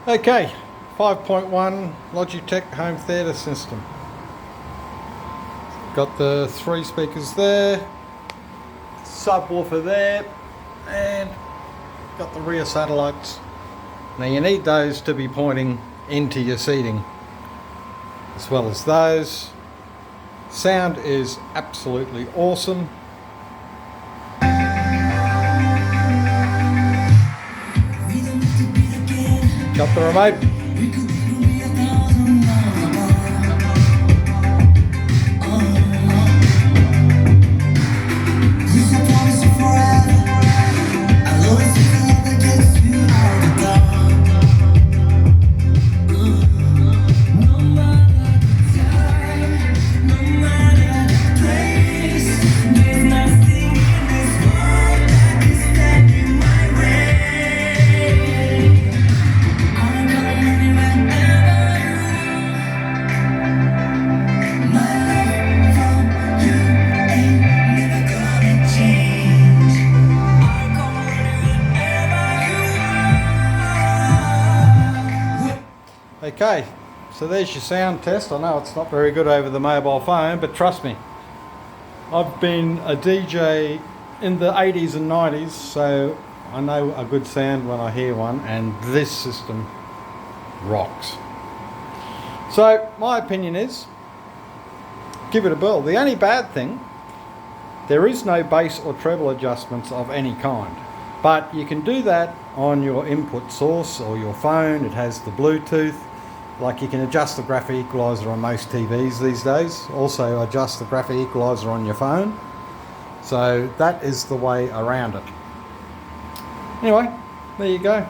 Okay, 5.1 Logitech home theatre system. Got the 3 speakers there, subwoofer there, and got the rear satellites. Now you need those to be pointing into your seating, as well as those. Sound is absolutely awesome. Got the remote. Okay, so there's your sound test. I know it's not very good over the mobile phone, but trust me, I've been a DJ in the 80s and 90s, so I know a good sound when I hear one, and this system rocks. So my opinion is, give it a whirl. The only bad thing, there is no bass or treble adjustments of any kind, but you can do that on your input source or your phone. It has the Bluetooth. Like, you can adjust the graphic equalizer on most TVs these days. Also adjust the graphic equalizer on your phone. So that is the way around it. Anyway, there you go.